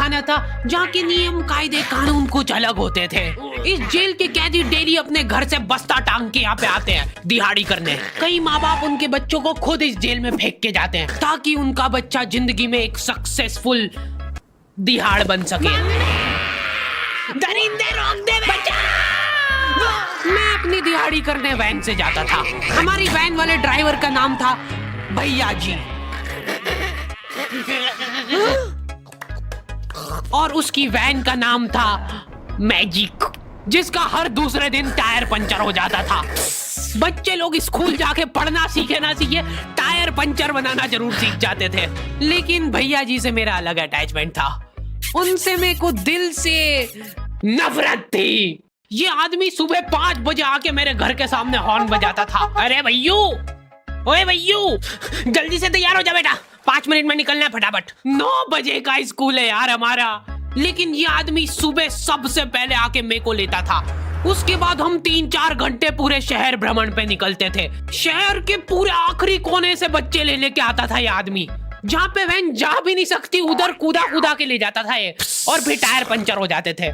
जमाना था जहाँ के नियम कायदे कानून कुछ अलग होते थे। इस जेल के कैदी डेली अपने घर से बस्ता टांग के यहाँ पे आते हैं दिहाड़ी करने। कई माँ बाप उनके बच्चों को खुद इस जेल में फेंक के जाते हैं ताकि उनका बच्चा जिंदगी में एक सक्सेसफुल दिहाड़ बन सके। दरिंदे रोक दे बच्चा। मैं अपनी दिहाड़ी करने वैन से जाता था। हमारी वैन वाले ड्राइवर का नाम था भैया जी और उसकी वैन का नाम था मैजिक, जिसका हर दूसरे दिन टायर पंचर हो जाता था। बच्चे लोग स्कूल जाके पढ़ना सीखे ना सीखे टायर पंचर बनाना जरूर सीख जाते थे। लेकिन भैया जी से मेरा अलग अटैचमेंट था। उनसे मेरे को दिल से नफरत थी। ये आदमी सुबह 5 बजे आके मेरे घर के सामने हॉर्न बजाता था। अरे भैयू, ओए भैयू, जल्दी से तैयार हो जा बेटा, 5 मिनट में निकलना है फटाफट। 9 बजे का स्कूल है यार हमारा। लेकिन ये आदमी सुबह सबसे पहले आके मेरे को लेता था। उसके बाद हम 3-4 घंटे पूरे शहर भ्रमण पे निकलते थे। शहर के पूरे आखिरी कोने से बच्चे ले लेके आता था ये आदमी। जहाँ पे वैन जा भी नहीं सकती उधर कूदा कूदा के ले जाता था ये, और फिर टायर पंचर हो जाते थे।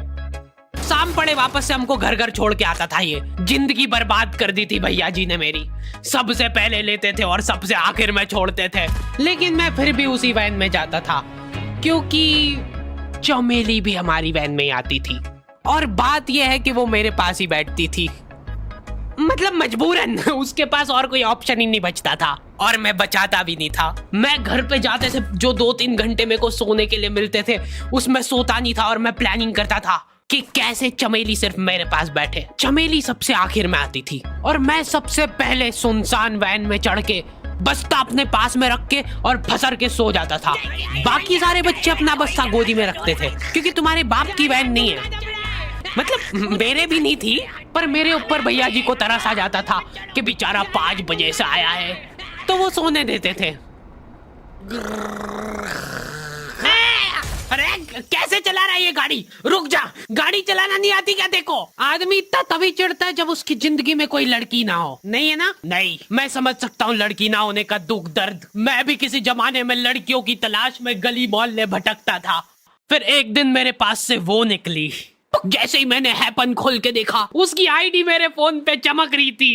शाम पड़े वापस से हमको घर घर छोड़ के आता था ये। जिंदगी बर्बाद कर दी थी भैया जी ने मेरी। सबसे पहले लेते थे और सबसे आखिर में छोड़ते थे। लेकिन मैं फिर भी उसी वैन में जाता था क्योंकि चमेली भी हमारी वैन में आती थी। और बात यह है कि वो मेरे पास ही बैठती थी, मतलब मजबूरन। उसके पास और कोई ऑप्शन ही नहीं बचता था और मैं बचाता भी नहीं था। मैं घर पे जाते से जो 2-3 घंटे मेरे को सोने के लिए मिलते थे उसमें सोता नहीं था और मैं प्लानिंग करता था कि कैसे चमेली सिर्फ मेरे पास बैठे। चमेली सबसे आखिर में आती थी और मैं सबसे पहले सुनसान वैन में चढ़ के बस्ता अपने पास में रख के और फसर के सो जाता था। बाकी सारे बच्चे अपना बस्ता गोदी में रखते थे क्योंकि तुम्हारे बाप की वैन नहीं है, मतलब मेरे भी नहीं थी। पर मेरे ऊपर भैया जी को तरस आ जाता था कि बेचारा 5 बजे से आया है, तो वो सोने देते थे। अरे कैसे चला रहा है ये गाड़ी? रुक जा, गाड़ी चलाना नहीं आती क्या? देखो, आदमी इतना तभी चिढ़ता है जब उसकी जिंदगी में कोई लड़की ना हो। नहीं है ना? नहीं, मैं समझ सकता हूँ लड़की ना होने का दुख दर्द। मैं भी किसी जमाने में लड़कियों की तलाश में गली मोहल्ले भटकता था। फिर एक दिन मेरे पास से वो निकली। जैसे ही मैंने हैपन खोल के देखा उसकी आईडी मेरे फोन पे चमक रही थी।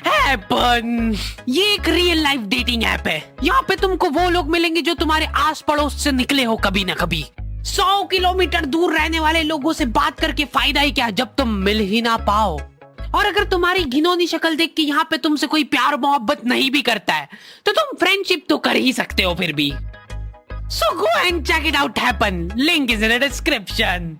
हैपन ये एक रियल लाइफ डेटिंग ऐप है। यहाँ पे तुमको वो लोग मिलेंगे जो तुम्हारे आस पड़ोस से निकले हो कभी ना कभी। 100 किलोमीटर दूर रहने वाले लोगों से बात करके फायदा ही क्या जब तुम मिल ही ना पाओ। और अगर तुम्हारी घिनौनी शक्ल देख के यहाँ पे तुमसे कोई प्यार मोहब्बत नहीं भी करता है तो तुम फ्रेंडशिप तो कर ही सकते हो फिर भी। So go and check it out happen. Link is in the description.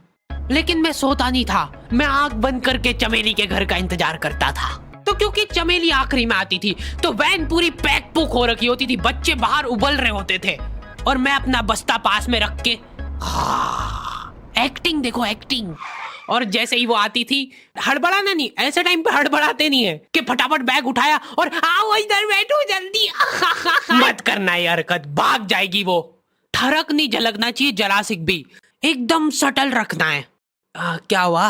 लेकिन मैं सोता नहीं था। मैं आंख बंद करके चमेली के घर का इंतजार करता था। तो क्योंकि चमेली आखिरी में आती थी तो वैन पूरी पैक पुक हो रखी होती थी। बच्चे बाहर उबल रहे होते थे और मैं अपना बस्ता पास में रख के एक्टिंग देखो एक्टिंग। और जैसे ही वो आती थी, हड़बड़ाना नहीं, ऐसे टाइम पे हड़बड़ाते नहीं है कि फटाफट बैग उठाया और आओ इधर बैठो जल्दी। मत करना ये हरकत, भाग जाएगी वो। ठरक नहीं झलकना चाहिए जरा सिक भी, एकदम सटल रखना है। क्या हुआ?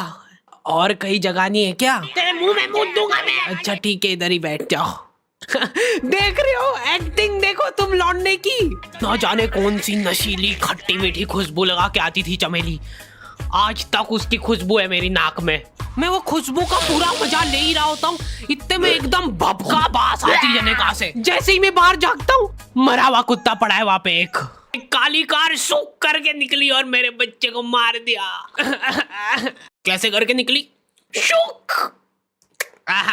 और कहीं जगह नहीं है क्या? तेरे मुंह में मूत दूंगा मैं। अच्छा ठीक है, इधर ही बैठ जाओ। देख रहे हो एक्टिंग देखो तुम लौंडे की। ना जाने कौन सी नशीली खट्टी मीठी खुशबू लगा के आती थी चमेली। आज तक उसकी खुशबू है मेरी नाक में। मैं वो खुशबू का पूरा मजा ले ही रहा होता हूँ, इतने में एकदम भभका बास आती है निकाह से। जैसे ही मैं बाहर झांकता हूँ, मरा हुआ कुत्ता पड़ा है वहाँ पे। एक काली कार सूख करके निकली और मेरे बच्चे को मार दिया। कैसे करके निकली? शूक।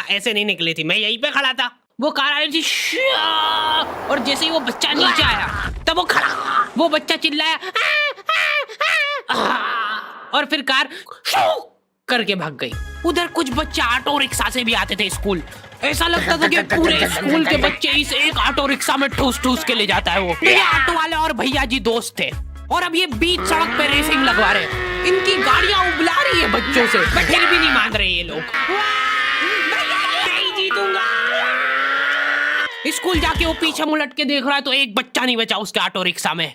ऐसे नहीं निकली थी, मैं यहीं पे खड़ा था, वो कार आई थी और जैसे ही वो बच्चा नीचे आया तब वो खड़ा, वो बच्चा चिल्लाया और फिर कार शूक करके भाग गई। उधर कुछ बच्चे ऑटो रिक्शा से भी आते थे स्कूल। ऐसा लगता था कि पूरे स्कूल के बच्चे इस एक ऑटो रिक्शा में ठूस ठूस के ले जाता है वो। ये ऑटो वाले और भैया जी दोस्त थे और अब ये बीच सड़क पे रेसिंग लगवा रहे हैं। इनकी गाड़ियां उबला रही है बच्चों से, पर फिर भी नहीं मान रहे ये लोग। नहीं जीतूंगा। स्कूल जाके वो पीछे मुलट के देख रहा है तो एक बच्चा नहीं बचा उसके ऑटो रिक्शा में।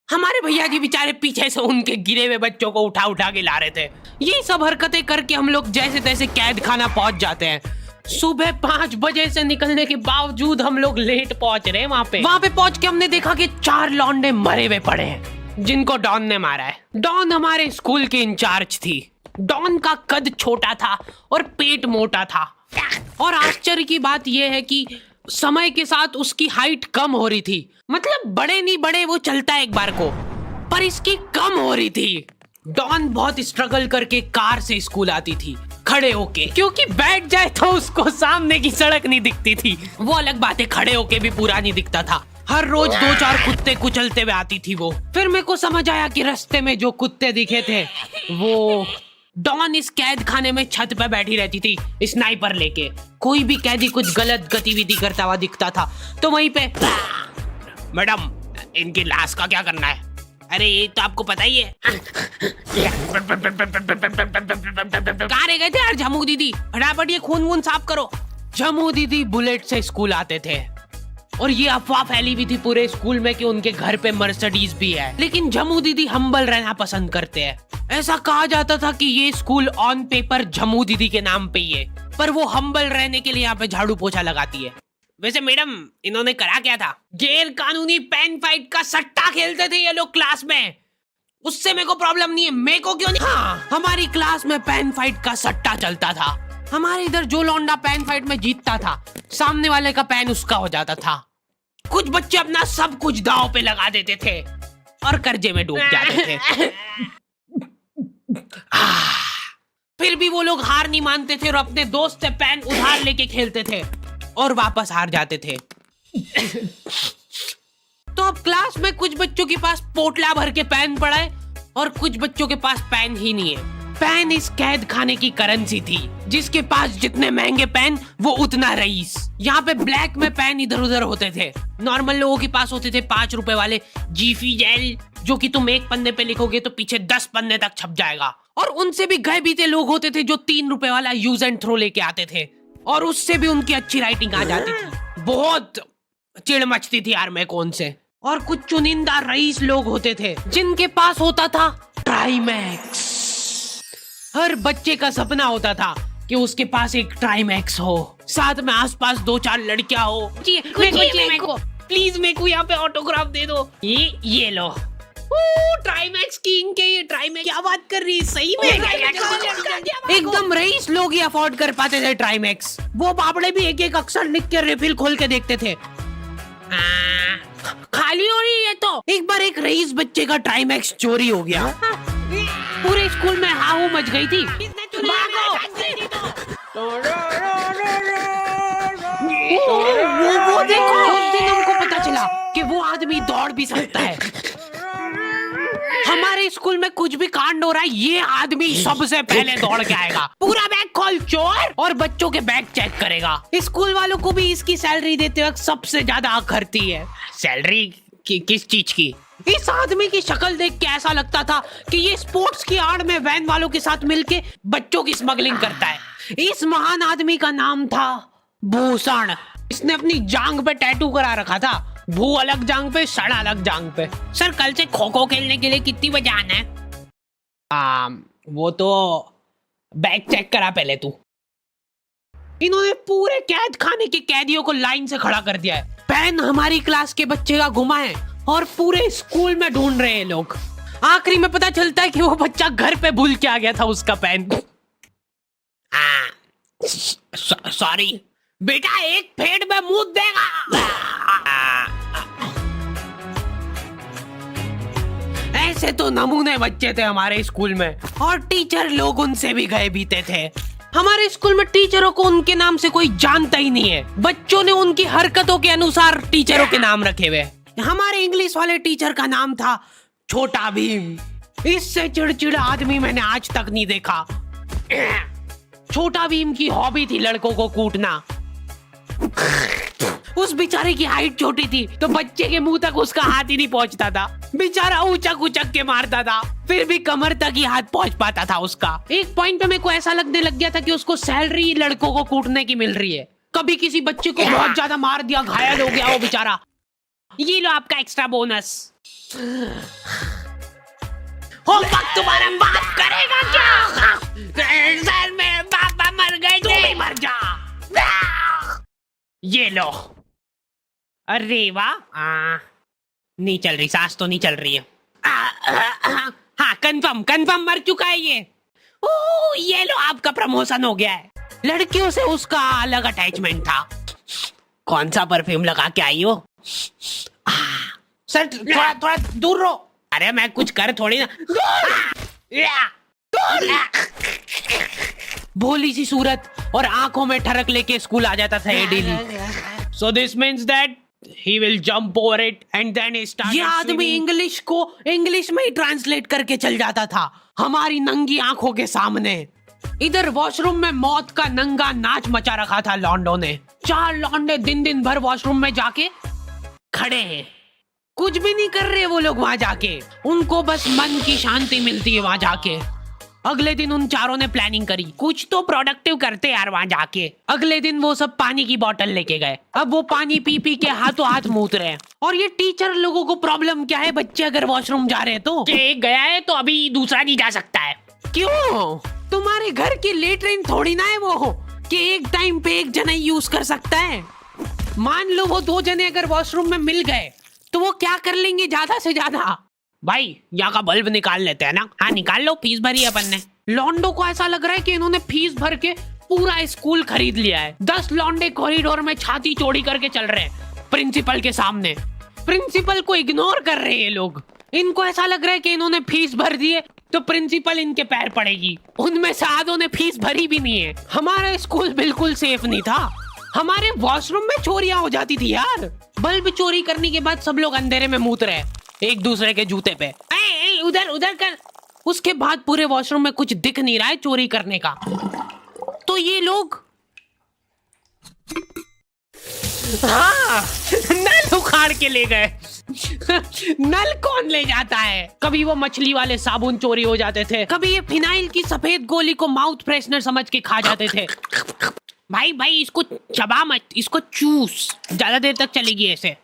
हमारे भैया जी बेचारे पीछे से उनके गिरे हुए बच्चों को उठा उठा के ला रहे थे। ये सब हरकतें करके हम लोग जैसे तैसे कैद खाना पहुंच जाते हैं। सुबह 5 बजे से निकलने के बावजूद हम लोग लेट पहुंच रहे हैं। वहाँ पे पहुंच के हमने देखा कि 4 लौंडे मरे हुए पड़े हैं। जिनको डॉन ने मारा है। डॉन हमारे स्कूल की इंचार्ज थी। डॉन का कद छोटा था और पेट मोटा था, और आश्चर्य की बात यह है कि समय के साथ उसकी हाइट कम हो रही थी। मतलब बड़े नहीं बड़े वो चलता एक बार को, पर इसकी कम हो रही थी। डॉन बहुत स्ट्रगल करके कार से स्कूल आती थी खड़े होके, क्योंकि बैठ जाए तो उसको सामने की सड़क नहीं दिखती थी। वो अलग बात है, खड़े होके भी पूरा नहीं दिखता था। हर रोज 2-4 कुत्ते कुचलते हुए आती थी वो। फिर मेरे को समझ आया कि रास्ते में जो कुत्ते दिखे थे वो डॉन इस कैद खाने में छत पे बैठी रहती थी स्नाइपर लेके। कोई भी कैदी कुछ गलत गतिविधि करता हुआ दिखता था तो वहीं पे, मैडम इनकी लाश का क्या करना है? अरे ये तो आपको पता ही है। कहाँ रह गए थे यार झमू दीदी, फटाफट ये खून वून साफ करो। झमू दीदी बुलेट से स्कूल आते थे और ये अफवाह फैली हुई थी पूरे स्कूल में कि उनके घर पे मर्सिडीज भी है, लेकिन झमू दीदी हम्बल रहना पसंद करते हैं। ऐसा कहा जाता था कि ये स्कूल ऑन पेपर झमू दीदी के नाम पे ही है, पर वो हम्बल रहने के लिए यहाँ पे झाड़ू पोछा लगाती है। वैसे मैडम इन्होंने करा क्या था? गैर कानूनी पेन फाइट का सट्टा खेलते थे ये लोग क्लास में। उससे मेरे को प्रॉब्लम नहीं है, मेरे को क्यों नहीं? हाँ, हमारी क्लास में पेन फाइट का सट्टा चलता था। हमारे इधर जो लौंडा पेन फाइट में जीतता था, सामने वाले का पेन उसका हो जाता था। कुछ बच्चे अपना सब कुछ दांव पे लगा देते थे और कर्जे में डूब जाते थे। फिर भी वो लोग हार नहीं मानते थे और अपने दोस्त से पेन उधार लेके खेलते थे और वापस हार जाते थे। तो अब क्लास में कुछ बच्चों के पास पोटला भर के पेन पड़ा है और कुछ बच्चों के पास पेन ही नहीं है। पेन इस कैद खाने की करेंसी थी, जिसके पास जितने महंगे पेन वो उतना रईस। यहाँ पे ब्लैक में पेन इधर उधर होते थे। नॉर्मल लोगों के पास होते थे 5 रुपए वाले जीफी जेल, जो कि तुम एक पन्ने पे लिखोगे तो पीछे 10 पन्ने तक छप जाएगा। और उनसे भी गए बीते लोग होते थे जो 3 रुपए वाला यूज एंड थ्रो लेके आते थे और उससे भी उनकी अच्छी राइटिंग आ जाती थी। बहुत चिढ़ मचती थी यार मैं कौन से। और कुछ चुनिंदा रईस लोग होते थे जिनके पास होता था ट्राईमैक्स। हर बच्चे का सपना होता था कि उसके पास एक ट्राईमैक्स हो, साथ में आसपास 2-4 लड़कियां हो। मेरे को प्लीज मेरे को यहाँ पे ऑटोग्राफ दे दो। ये लो ट्राईमैक्स किंग के, ये ट्राईमैक्स क्या बात कर रही है सही में? एकदम रईस लोग ही अफोर्ड कर पाते थे ट्राईमैक्स। वो बाबड़े भी एक एक अक्षर लिख के रिफिल खोल के देखते थे। खाली हो रही है तो एक बार एक रईस बच्चे का ट्राईमैक्स चोरी हो गया। पूरे स्कूल में हाहू मच गई थी। वो देखो, उस दिन हमको पता चला कि वो आदमी दौड़ भी सकता है। हमारे स्कूल में कुछ भी कांड हो रहा है, ये आदमी सबसे पहले दौड़ के आएगा, पूरा बैग खोल चोर, और बच्चों के बैग चेक करेगा। स्कूल वालों को भी इसकी सैलरी देते वक्त सबसे ज्यादा आग खरती है। सैलरी किस चीज की? इस आदमी की शक्ल देख के ऐसा लगता था कि ये स्पोर्ट्स की आड़ में वैन वालों के साथ मिलके बच्चों की स्मगलिंग करता है। इस महान आदमी का नाम था भूषण। इसने अपनी जांग पे टैटू करा रखा था, भू अलग जांग पे, सड़ अलग जांग पे। सर कल से खो खो खेलने के लिए कितनी बजे आना है? वो तो बैग चेक करा पहले तू। इन्होंने पूरे कैद खाने के कैदियों को लाइन से खड़ा कर दिया है। पेन हमारी क्लास के बच्चे का गुमा है और पूरे स्कूल में ढूंढ रहे हैं लोग। आखिरी में पता चलता है कि वो बच्चा घर पे भूल के आ गया था उसका पेन। सॉरी बेटा, एक फेट में मुंह देगा। ऐसे तो नमूने बच्चे थे हमारे स्कूल में, और टीचर लोग उनसे भी गए बीते थे। हमारे स्कूल में टीचरों को उनके नाम से कोई जानता ही नहीं है। बच्चों ने उनकी हरकतों के अनुसार टीचरों के नाम रखे हुए। हमारे इंग्लिश वाले टीचर का नाम था छोटा भीम। इससे चिड़चिड़ा आदमी मैंने आज तक नहीं देखा। छोटा भीम की हॉबी थी लड़कों को कूटना। उस बेचारे की हाइट छोटी थी तो बच्चे के मुंह तक उसका हाथ ही नहीं पहुंचता था। बेचारा उचक उचक के मारता था, फिर भी कमर तक ही हाथ पहुंच पाता था उसका। एक पॉइंट पे मेरे को ऐसा लगने लग गया था कि उसको सैलरी लड़कों को कूटने की मिल रही है। कभी किसी बच्चे को बहुत ज्यादा मार दिया, घायल हो गया वो बेचारा, ये लो आपका एक्स्ट्रा बोनस। होमवर्क तुम्हारा बाप करेगा क्या? सर मेरे पापा मर गए थे। तू भी मर जा। ये लो। अरे वाह, नहीं चल रही, सांस तो नहीं चल रही है। हाँ कंफर्म मर चुका है ये। ओह ये लो आपका प्रमोशन हो गया है। लड़कियों से उसका अलग अटैचमेंट था। कौन सा परफ्यूम लगा के आई हो? सर थोड़ा दूर रहो। अरे मैं कुछ कर थोड़ी ना। भोली सी सूरत और आंखों में ठरक लेके स्कूल आ जाता था ये daily. So this means that he will jump over it and then he started. ये आदमी इंग्लिश को इंग्लिश में ही ट्रांसलेट करके चल जाता था हमारी नंगी आंखों के सामने। इधर वॉशरूम में मौत का नंगा नाच मचा रखा था लॉन्डो ने। 4 लौंडे दिन भर वॉशरूम में जाके खड़े हैं, कुछ भी नहीं कर रहे वो लोग वहां जाके। उनको बस मन की शांति मिलती है वहां जाके। अगले दिन उन चारों ने प्लानिंग करी, कुछ तो प्रोडक्टिव करते यार वहां जाके। अगले दिन वो सब पानी की बोतल लेके गए। अब वो पानी पी पी के हाथों हाथ मूत रहे हैं। और ये टीचर लोगों को प्रॉब्लम क्या है, बच्चे अगर वॉशरूम जा रहे हैं तो एक गया है तो अभी दूसरा नहीं जा सकता है। क्यों? तुम्हारे घर की लेटरिन थोड़ी ना है वो कि एक टाइम पे एक जना यूज कर सकता है। मान लो वो 2 जने अगर वॉशरूम में मिल गए तो वो क्या कर लेंगे ज्यादा से ज्यादा? भाई यहाँ का बल्ब निकाल लेते हैं ना। हाँ निकाल लो, फीस भरी है अपन ने। लॉन्डो को ऐसा लग रहा है कि इन्होंने फीस भर के पूरा स्कूल खरीद लिया है। 10 लॉन्डे कॉरिडोर में छाती चौड़ी करके चल रहे हैं प्रिंसिपल के सामने। प्रिंसिपल को इग्नोर कर रहे हैं ये लोग। इनको ऐसा लग रहा है कि इन्होंने फीस भर दी है तो प्रिंसिपल इनके पैर पड़ेगी। उनमें से आधों ने फीस भरी भी नहीं है। हमारा स्कूल बिल्कुल सेफ नहीं था। हमारे वॉशरूम में चोरियां हो जाती थी यार। बल्ब चोरी करने के बाद सब लोग अंधेरे में मूत रहे एक दूसरे के जूते पे। उधर कर। उसके बाद पूरे वॉशरूम में कुछ दिख नहीं रहा है चोरी करने का। तो ये लोग हाँ नल उखाड़ के ले गए। नल कौन ले जाता है? कभी वो मछली वाले साबुन चोरी हो जाते थे, कभी ये फिनाइल की सफेद गोली को माउथ फ्रेशनर समझ के खा जाते थे। भाई इसको चबा मत, इसको चूस, ज्यादा देर तक चलेगी ऐसे।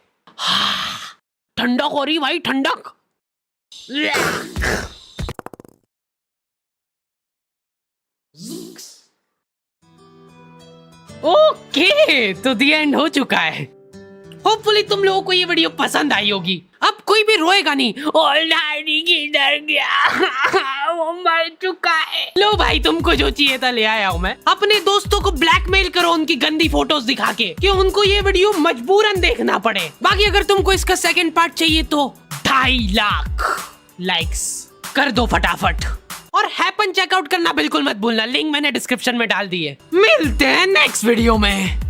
ठंडक हो रही भाई, ठंडक। ओके तो दी एंड हो चुका है। होपफुली तुम लोगों को ये वीडियो पसंद आई होगी। अब कोई भी रोएगा नहीं। किधर गया? वो मर चुका है। लो भाई तुमको जो चाहिए था ले आया हूँ मैं। अपने दोस्तों को ब्लैकमेल करो उनकी गंदी फोटोज दिखा के कि उनको ये वीडियो मजबूरन देखना पड़े। बाकी अगर तुमको इसका सेकंड पार्ट चाहिए तो 2.5 लाख लाइक्स कर दो फटाफट। और हैपन चेकआउट करना बिल्कुल मत भूलना, लिंक मैंने डिस्क्रिप्शन में डाल दी है। मिलते हैं नेक्स्ट वीडियो में।